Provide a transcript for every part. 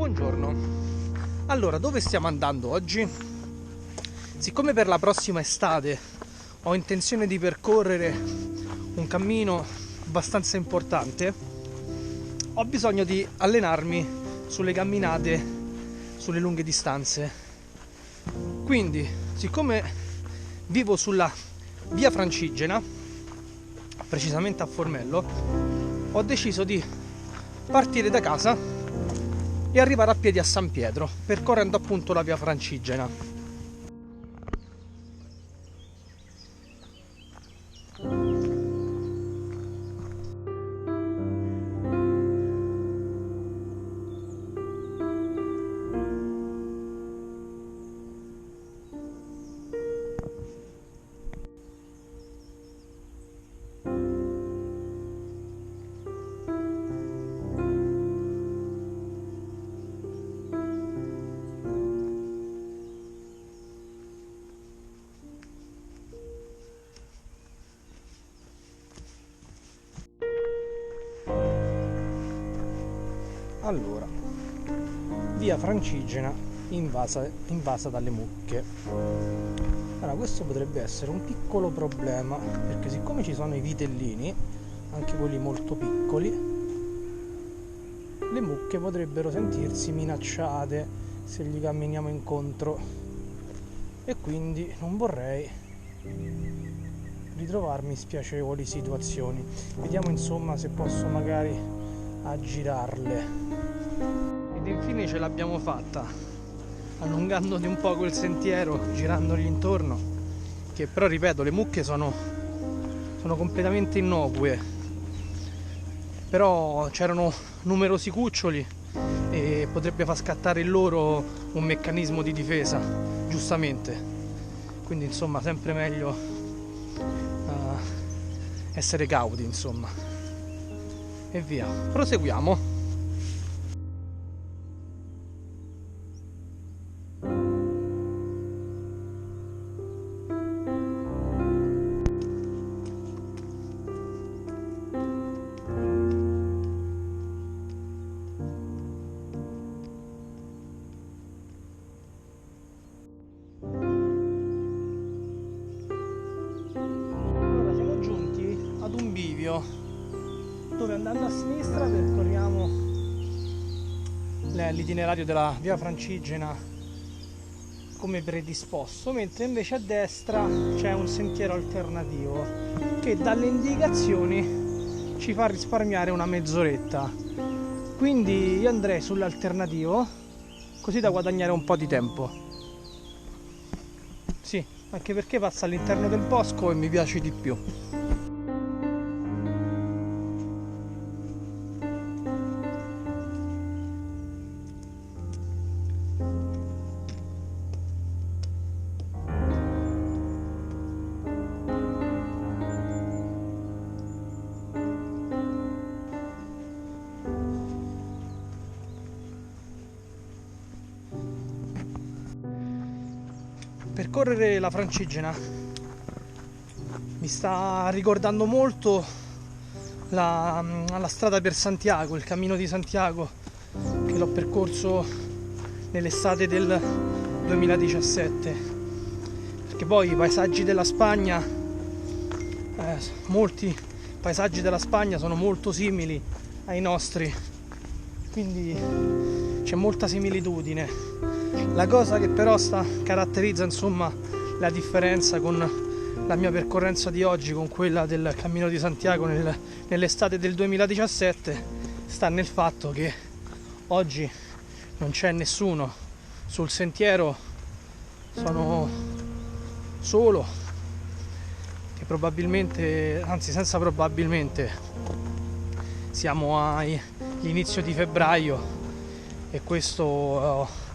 Buongiorno. Allora, dove stiamo andando oggi? Siccome per la prossima estate ho intenzione di percorrere un cammino abbastanza importante, ho bisogno di allenarmi sulle camminate, sulle lunghe distanze. Quindi, siccome vivo sulla via Francigena, precisamente a Formello, ho deciso di partire da casa e arrivare a piedi a San Pietro, percorrendo appunto la via Francigena. Allora, via Francigena invasa dalle mucche. Allora, questo potrebbe essere un piccolo problema, perché siccome ci sono i vitellini, anche quelli molto piccoli, le mucche potrebbero sentirsi minacciate se gli camminiamo incontro, e quindi non vorrei ritrovarmi in spiacevoli situazioni. Vediamo insomma se posso magari aggirarle. Ed infine ce l'abbiamo fatta, allungando di un poco il sentiero, girandogli intorno, che però, ripeto, le mucche sono completamente innocue, però c'erano numerosi cuccioli e potrebbe far scattare in loro un meccanismo di difesa, giustamente. Quindi insomma sempre meglio essere cauti, insomma. E via, proseguiamo. Allora, siamo giunti ad un bivio dove, andando a sinistra, percorriamo l'itinerario della via Francigena come predisposto, mentre invece a destra c'è un sentiero alternativo che dalle indicazioni ci fa risparmiare una mezz'oretta. Quindi io andrei sull'alternativo, così da guadagnare un po' di tempo. Sì, anche perché passa all'interno del bosco e mi piace di più. Percorrere la Francigena mi sta ricordando molto la strada per Santiago, il cammino di Santiago, che l'ho percorso nell'estate del 2017, perché poi i paesaggi della Spagna, molti paesaggi della Spagna sono molto simili ai nostri, quindi c'è molta similitudine. La cosa che però caratterizza insomma la differenza con la mia percorrenza di oggi con quella del Cammino di Santiago nell'estate del 2017 sta nel fatto che oggi non c'è nessuno sul sentiero, sono solo, e probabilmente, anzi senza probabilmente, siamo all'inizio di febbraio e questo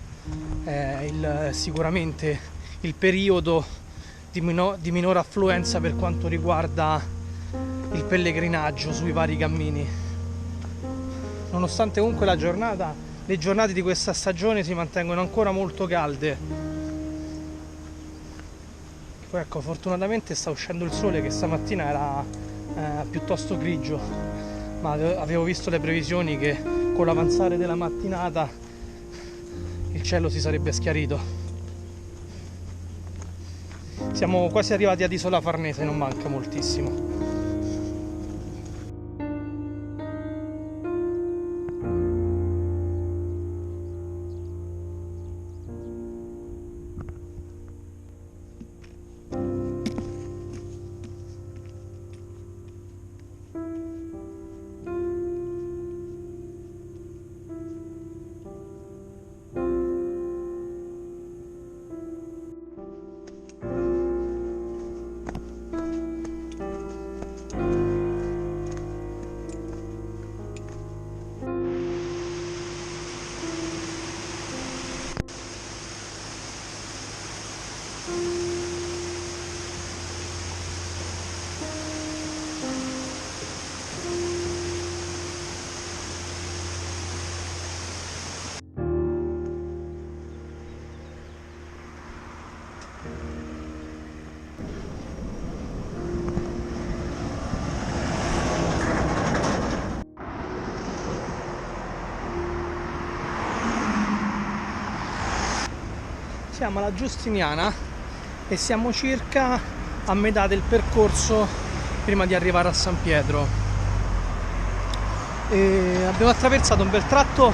è sicuramente il periodo di minore affluenza per quanto riguarda il pellegrinaggio sui vari cammini. Nonostante comunque le giornate di questa stagione si mantengono ancora molto calde. Poi ecco, fortunatamente sta uscendo il sole, che stamattina era piuttosto grigio, ma avevo visto le previsioni che con l'avanzare della mattinata il cielo si sarebbe schiarito. Siamo quasi arrivati ad Isola Farnese, non manca moltissimo. Siamo alla Giustiniana e siamo circa a metà del percorso prima di arrivare a San Pietro. Abbiamo attraversato un bel tratto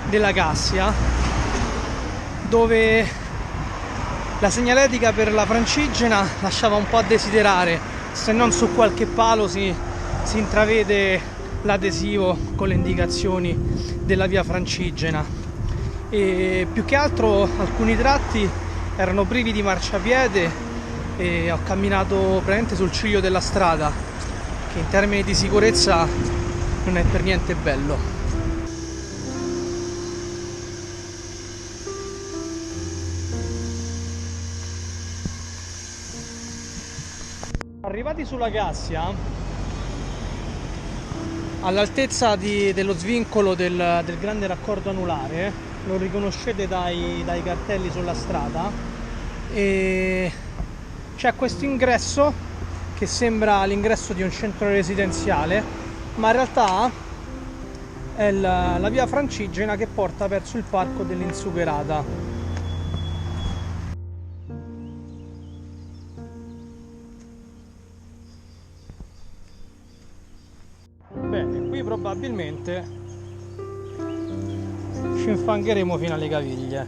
della Cassia dove la segnaletica per la Francigena lasciava un po' a desiderare, se non su qualche palo si intravede l'adesivo con le indicazioni della via Francigena. E più che altro alcuni tratti erano privi di marciapiede e ho camminato praticamente sul ciglio della strada, che in termini di sicurezza non è per niente bello. Arrivati sulla Cassia, all'altezza dello svincolo del grande raccordo anulare, lo riconoscete dai cartelli sulla strada, e c'è questo ingresso che sembra l'ingresso di un centro residenziale, ma in realtà è la via Francigena che porta verso il parco dell'Insugherata. Bene, qui probabilmente ci infangheremo fino alle caviglie,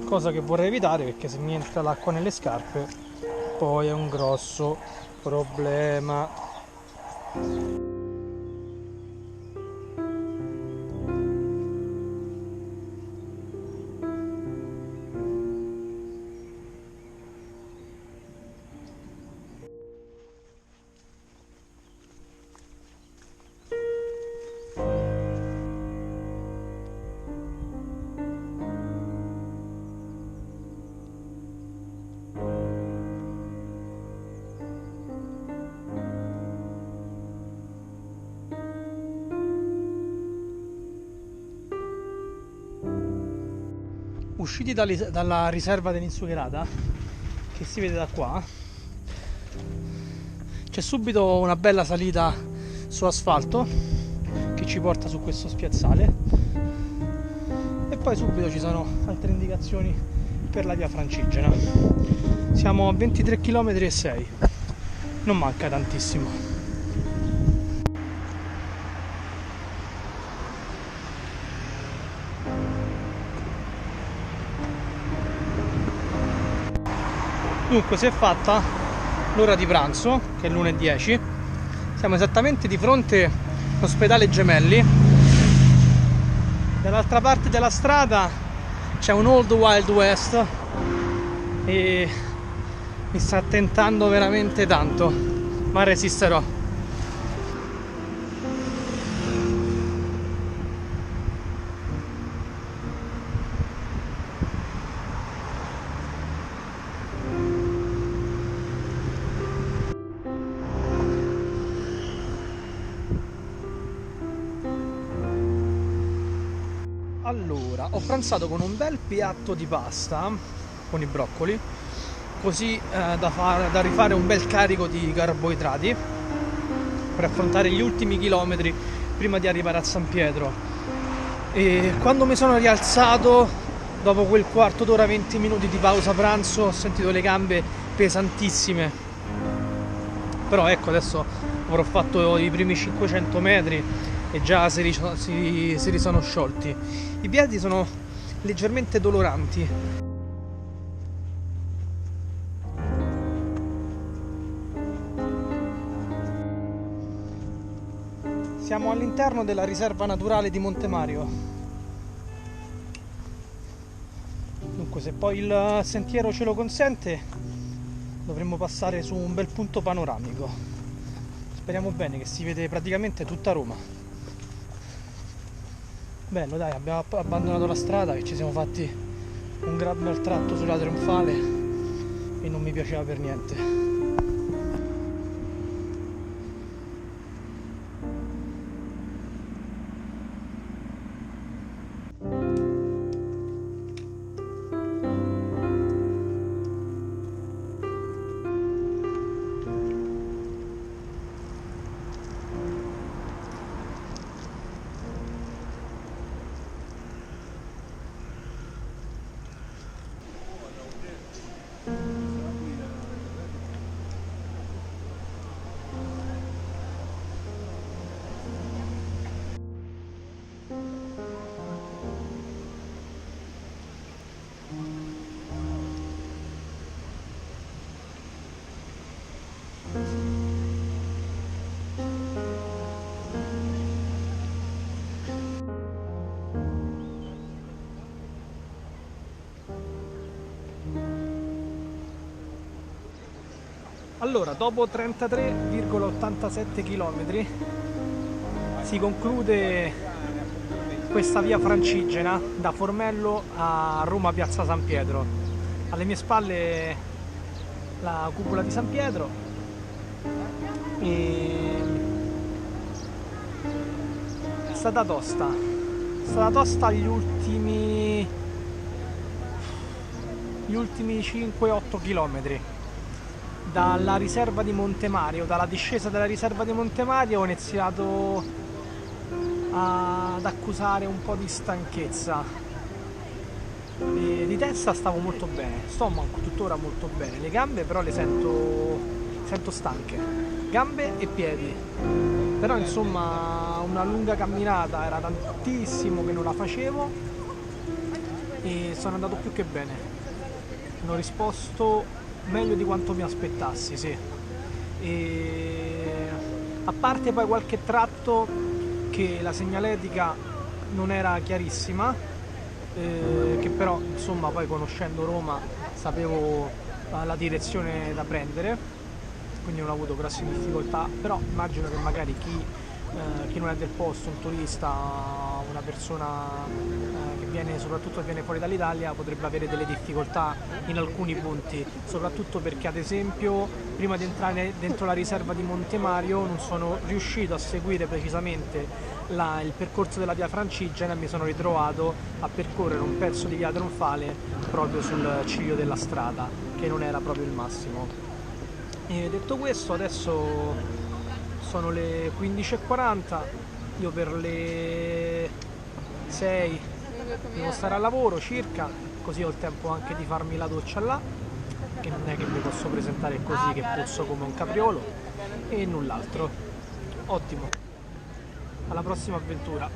cosa che vorrei evitare, perché se mi entra l'acqua nelle scarpe poi è un grosso problema. Usciti dalla riserva dell'Insugherata, che si vede da qua, c'è subito una bella salita su asfalto che ci porta su questo spiazzale, e poi subito ci sono altre indicazioni per la via Francigena. Siamo a 23 km e 6, non manca tantissimo. Dunque, si è fatta l'ora di pranzo, che è l'1:10. Siamo esattamente di fronte all'ospedale Gemelli. Dall'altra parte della strada c'è un Old Wild West e mi sta tentando veramente tanto, ma resisterò. Allora, ho pranzato con un bel piatto di pasta con i broccoli, così da rifare un bel carico di carboidrati per affrontare gli ultimi chilometri prima di arrivare a San Pietro. E quando mi sono rialzato, dopo quel quarto d'ora, 20 minuti di pausa pranzo, ho sentito le gambe pesantissime. Però ecco, adesso avrò fatto i primi 500 metri e già si sono sciolti. I piedi sono leggermente doloranti. Siamo all'interno della riserva naturale di Monte Mario. Dunque, se poi il sentiero ce lo consente, dovremmo passare su un bel punto panoramico. Speriamo bene, che si vede praticamente tutta Roma. Bello, dai, abbiamo abbandonato la strada, che ci siamo fatti un gran bel tratto sulla Trionfale e non mi piaceva per niente. Allora, dopo 33,87 km si conclude questa via Francigena da Formello a Roma Piazza San Pietro. Alle mie spalle la cupola di San Pietro e è stata tosta. È stata tosta gli ultimi 5-8 km. Dalla riserva di Monte Mario, dalla discesa della riserva di Monte Mario, ho iniziato ad accusare un po' di stanchezza. E di testa stavo molto bene, stomaco tuttora molto bene, le gambe però le sento stanche, gambe e piedi. Però insomma una lunga camminata, era tantissimo che non la facevo e sono andato più che bene. Hanno risposto meglio di quanto mi aspettassi, sì. E a parte poi qualche tratto che la segnaletica non era chiarissima, che però insomma poi conoscendo Roma sapevo la direzione da prendere, quindi non ho avuto grosse difficoltà. Però immagino che magari chi non è del posto, un turista, una persona soprattutto viene fuori dall'Italia, potrebbe avere delle difficoltà in alcuni punti, soprattutto perché ad esempio prima di entrare dentro la riserva di Monte Mario non sono riuscito a seguire precisamente il percorso della via Francigena e mi sono ritrovato a percorrere un pezzo di via Trionfale proprio sul ciglio della strada, che non era proprio il massimo. E detto questo, adesso sono le 15:40, io per le 6 devo stare al lavoro circa, così ho il tempo anche di farmi la doccia là, che non è che mi posso presentare così che puzzo come un capriolo, e null'altro. Ottimo, alla prossima avventura.